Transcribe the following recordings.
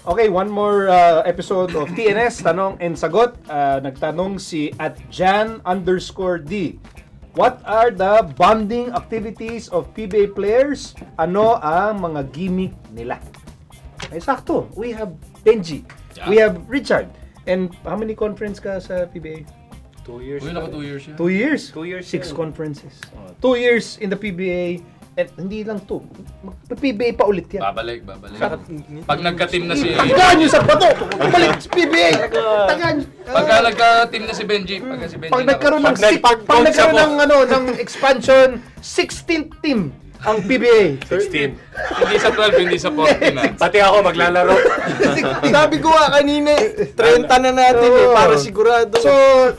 Okay, one more episode of TNS, Tanong and Sagot. Nagtanong si @Jan_D. What are the bonding activities of PBA players? Ano ang mga gimmick nila? Ay, sakto. We have Benji. Yeah. We have Richard. And how many conference ka sa PBA? 2 years. Uy, naka 2 years yan. 2 years? 2 years. 6 conferences. 2 years in the PBA. At hindi lang to. PBA pa ulit yan. Babalik. Pag nagka-team na si... Tagaan nyo sa bato! Balik sa PBA! Tagaan nyo! Pagka nagka-team na si Benji, pag nagkaroon ng expansion, 16th team ang PBA. 16. Hindi sa 12, hindi sa 14. Pati ako maglalaro. Sabi ko kanina, 30 na natin para sigurado.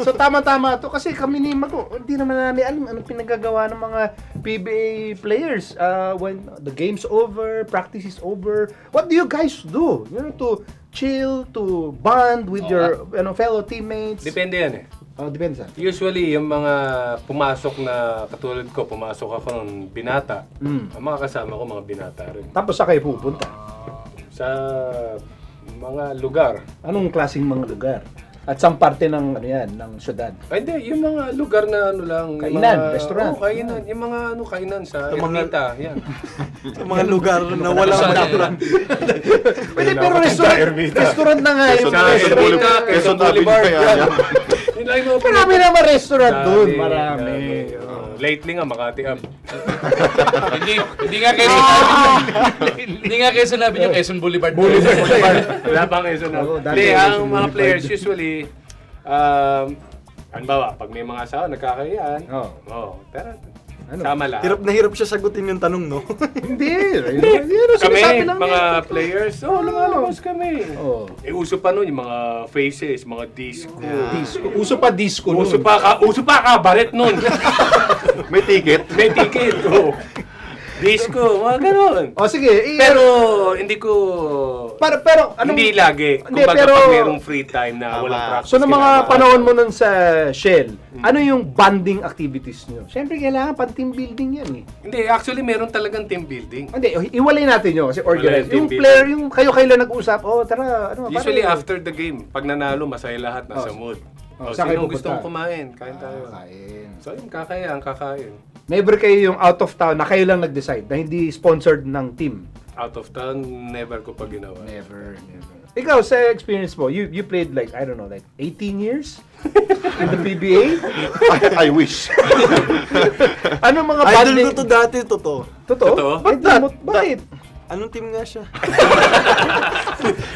So tama-tama to kasi kami ni Mago, hindi naman namin alam anong pinagagawa ng mga PBA players when the game's over, practice is over. What do you guys do? You know, to chill, to bond with your fellow teammates? Depende yan eh. Depende saan? Usually, yung mga pumasok na, katulad ko, pumasok ako ng binata. Ang mga kasama ko, mga binata rin. Tapos saan kayo pupunta? Sa mga lugar. Anong klaseng mga lugar? At saan parte ng syudad? Ay, hindi, yung mga lugar na lang. Kainan, restaurant. Kainan. Yung mga kainan sa Ermita, yan. Sa mga lugar na walang restaurant. Pwede, pero restaurant na nga yung Quezon Boulevard. Marami naman restaurant doon. Marami. Lately nga, Makati Up. Hindi nga kayo sinabi niyo Quezon Boulevard. Wala pang Quezon Up. Hindi, ang mga players usually, halimbawa, pag may mga asawa, nagkakayaan. Pero sama lang. Hirap na hirap siya sagutin yung tanong, no? Hindi. Kami, mga players, lumalabas kami. Uso pa nun yung mga faces, mga disco. Uso pa disco nun. Uso pa kabaret nun. May ticket? May ticket, disco, mga ganun. Sige. Pero hindi ko... Pero hindi lagi. Kumbaga pag merong free time na walang practice. So, ng mga panahon mo nun sa Shell, ano yung bonding activities nyo? Siyempre, kailangan pang team building yan eh. Hindi, actually meron talagang team building. Hindi, iwalay natin yun kasi organized. Yung player, yung kayo lang-usap, tara, usually after the game, pag nanalo, masaya lahat, nasa mood. Sino gustong kumain? Kain tayo. So, yung kakain. Never kayo yung out of town na kayo lang nag-decide na hindi sponsored ng team. Out of town, never ko pa ginawa. Never. Ikaw, sa experience mo, you played like, I don't know, like 18 years in the PBA? I wish. Ano mga bonding? Idol ko to dati, totoo. Totoo? Bakit? Anong team nga siya?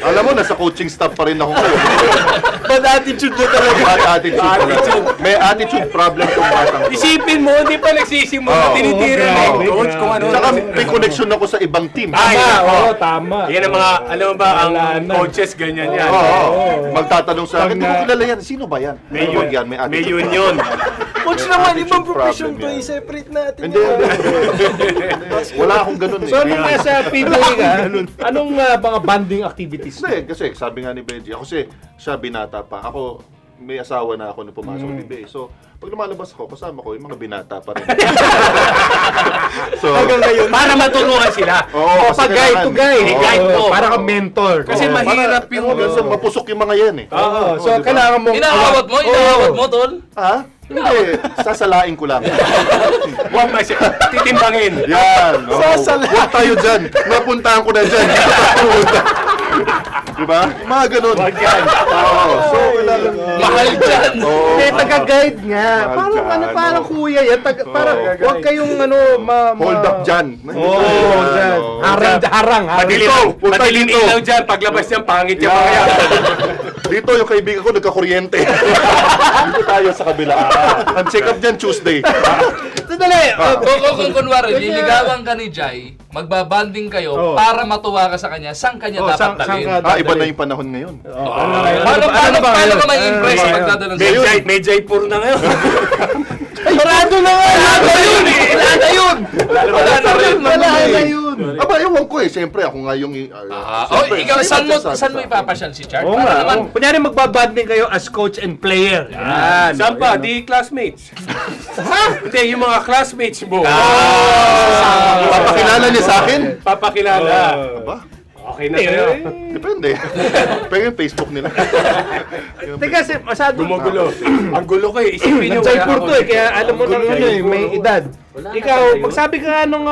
Alam mo, nasa coaching staff pa rin ako ngayon. Bad attitude na talaga. Bad attitude. May attitude problem kung batang. Isipin mo, hindi pa nagsisimula. Tinitira na yung coach kung ano. Saka may connection ako sa ibang team. Tama. Yan ang mga, alam mo ba, ang coaches, ganyan yan. Magtatanong sa akin, hindi ko kilala yan. Sino ba yan? May union. Coach naman, ibang profession to. I-separate natin. Hindi. Wala akong ganun eh. So, nung nasa PBA ka, anong mga bonding activities? Hindi, kasi sabi nga ni Benji, ako kasi siya binata pa. Ako, may asawa na ako nung pumasok ng PBA. So, pag lumalabas ako, kasama ko yung mga binata pa rin. So, para matulungan sila. Pag-guide to guide. Para kang mentor. Kasi mahirap yung... Kasi mapusok yung mga yan eh. So, kailangan mong... Inahawat mo, tol? Hindi, sasalain ko lang. Huwag titimbangin. Yan. Huwag tayo dyan. Napuntahan ko na dyan. Diba? Mga ganun. Huwag yan. So, kailangan... Mahal dyan. May taga-guide nga. Parang kuya yan. Huwag kayong hold up dyan. Harang. Madilim ilaw dyan. Paglabas niyan, pangit yung mga yan. Dito yung kaibigan ko nagka-kuryente. Dito tayo sa kabila. Ang check-up dyan Tuesday. Sandali. Kung kunwari, liligawan ka ni Jai, magbabanding kayo para matuwa ka sa kanya, saan kanya dapat dalhin? Iba na yung panahon ngayon. Paano ka may impress sa pagdadalhin? May Jaipur na ngayon. Sarado na nga! Wala na yun! Aba, ewan ko eh. Siyempre, ako nga yung... Ikaw, saan mo ipapasyal si Chart? Oo nga. Kunyari magbabanding kayo as coach and player. Yan. Saan pa? Di classmates. Hindi, yung mga classmates mo. Papakilala niya sa akin? Papakilala. Aba? Okay na sa'yo. Depende. Pero yung Facebook nila. Teka, masyado. Gumugulo. Ang gulo ko eh. Isipin nyo. Nag-Jaipur to eh, kaya alam mo nang may edad. Ikaw, magsabi ka nung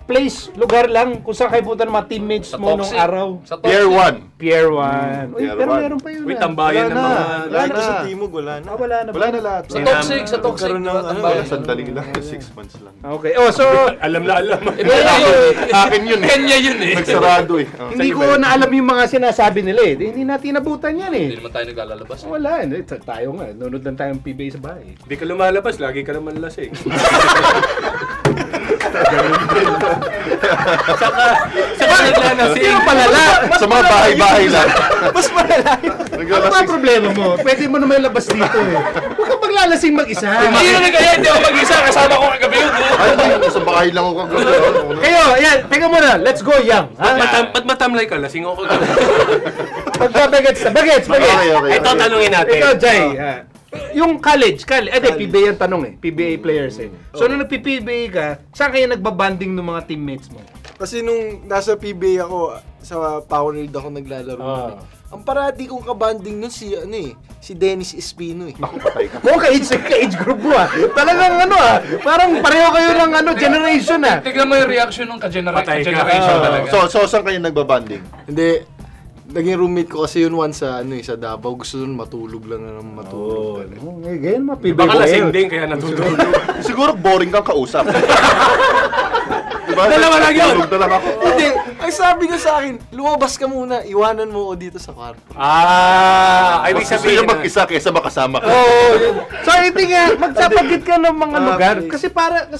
place, lugar lang kung saan kayo punta ng mga teammates mo nung araw. Pier 1. Pier 1. Uy, pero meron pa yun. Uy, tambayan ng mga... Wala na sa Timog, wala na. Wala na. Wala na lahat. Sa Toxic, sa Toxic. Sandali lang, 6 months lang. Okay. Oh, so Alam na alam. Akin yun eh. Kanya yun eh. Nagsarado eh. hindi ko na alam yung mga sinasabi nila eh. Hindi natin nabutan yan eh. Hindi naman tayo naglalabas. Wala, tayo nga. Nunod lang tayong PBA sa bahay. Hindi ka lumalabas, lagi ka naman lasing. Saka naglalasing. Pero palala. Sa mga bahay-bahay lang. Mas malala yun. Ano ba ang problema mo? Pwede mo naman labas dito eh. Huwag kang maglalasing mag-isa. Hindi na kaya, hindi ako mag-isa. Kasama ko kagabi yun. Ay, sa bahay lang ako kagabi. Kayo, yan. Teka muna. Let's go, Yang. Ba't matamlay ka? Lasing ako kagabi. Bagets. Okay. Ito, tanungin natin. Ikaw, Jai. Yung college, PBA yung tanong eh. PBA players eh. So, nung nagpi-PBA ka, saan kayo nagbabanding ng mga teammates mo? Kasi nung nasa PBA ako, sa Powerade ako naglalaro. Ang parati kong kabanding nun si Dennis Espino eh. Naku, patay ka. Mukhang ka-age group mo Talagang parang pareho kayo ng generation Tignan mo yung reaction ng Patay ka. ka-generation talaga. So saan kayo nagbabanding? Hindi, naging roommate ko kasi yun once sa Davao. Gusto nun matulog lang na matulog. Ganyan mga PBA. Baka lasing din, kaya natutulog. Siguro boring kang kausap. Diba? Dalawa lang yun. Tulog na lang ako. Hindi, ay sabi niya sa akin, lumabas ka muna, iwanan mo ako dito sa kwarto. Ay, Mas gusto niya mag-isa kaysa makasama ka. So, hindi nga, magsapagit ka ng mga lugar. Kasi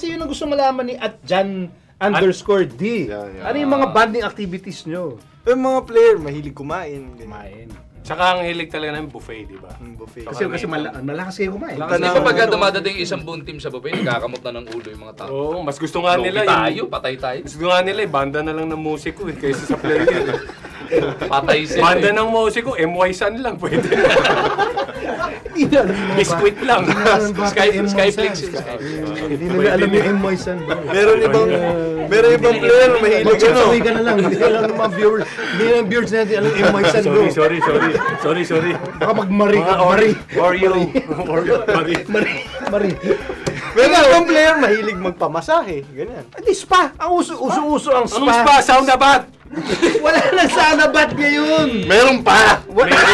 yun ang gusto malaman ni @Jan_D. Ano yung mga banding activities nyo? Yung mga player, mahilig kumain. Tsaka ang hilig talaga namin buffet, di ba? Buffet. Kasi malakas kayo kumain. Hindi pa pagka dumadating isang buong team sa buffet, nagkakamot na ng ulo yung mga tao. Oo, mas gusto nga nila patay tayo. Gusto nga nila banda na lang ng musiko kaysa sa player. Patay sila. Banda ng musiko, MY San lang pwede. Biscuit lang. Skyflix. Hindi nila alam yung MY San. Meron ibang player na mahilig Magsasawi ka na lang. Hindi lang ng mga viewers. Hindi lang viewers natin alam yung MY San bro. Sorry. Baka mag-Marie. Marie. Meron ibang player mahilig magpamasahe. Ganyan. Hindi, spa. Ang uso-uso ang spa. Anong spa? Sauna bath? Wala nang sauna bath ngayon. Meron pa! Meron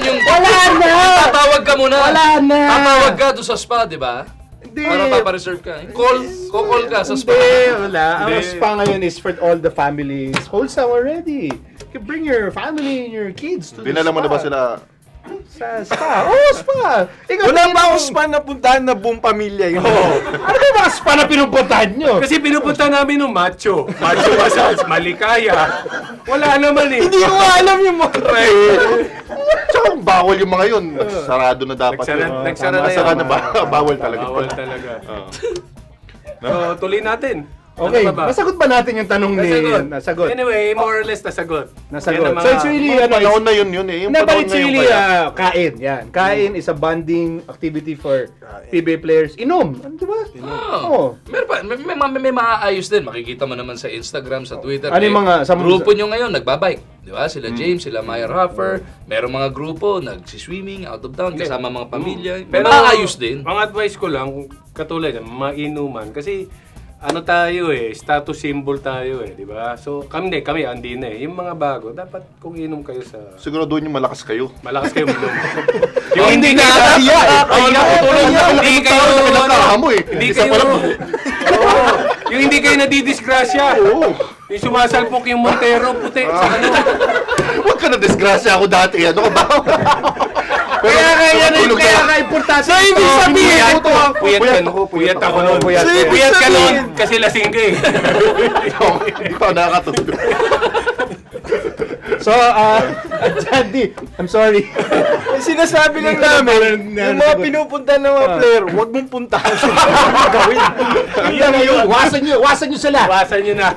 yung... Wala na! Tatawag ka muna. Wala na! Tatawag ka doon sa spa, di ba? Hindi. Para papareserve ka. Call ka sa spa. Hindi, wala. Ang spa ngayon is for all the families. Wholesome already. You can bring your family and your kids to the spa. Dinala mo na ba sila? Sa spa? Oo, spa! Wala ba akong spa na puntahan na buong pamilya yun? Ano ba yung mga spa na pinupuntahan nyo? Kasi pinupunta namin ng macho massage, malikaya. Wala naman eh. Hindi ko alam yung mga Tsaka bawal yung mga yun. Sarado na dapat yun. Nagsara na Masara yan. na ba? Bawal talaga. Bawal talaga. So, tuloy natin. Okay, Ano ba? nasagot ba natin yung tanong ni... Nasagot. Anyway, more or less nasagot. Nasagot. Yan ang So it's really... Yung panahon na yun eh. Yung No, but panahon it's na yun really kaya. kain. Yan. Kain is a bonding activity for PBA players. Inom. Ano ba? Oo. Meron pa, may maaayos din. Makikita mo naman sa Instagram, sa Twitter. Ano yung mga... Grupo nyo ngayon, nagbabike. Di ba? Sila James, sila Maya Raffer. Merong mga grupo, nagsiswimming, out of town, kasama mga pamilya. Pero maaayos din. Ang advice ko lang, katulad yan, mainuman. Kasi, ano tayo status symbol tayo di ba? So, kami andin yung mga bago, dapat kung inom kayo sa... Siguro doon yung malakas kayo. Malakas kayo minom. Yung hindi kayo... Hindi kayo... Hindi kayo... Yung hindi kayo nadidisgrasya. Yung sumasalpok yung Montero, puti. Huwag ka na disgrasya ako dati. Ano ka ba? Kaya importante. So, ibig sabihin ko Puyat ako noon. Puyat ka noon kasi lasing ka Hindi pa nakakatulog. So, Jandy, I'm sorry. Sinasabi lang namin, yung mga pinupunta ng mga player, huwag mong puntahan sila. Gawin. Wasan nyo sila. Iwasan nyo na.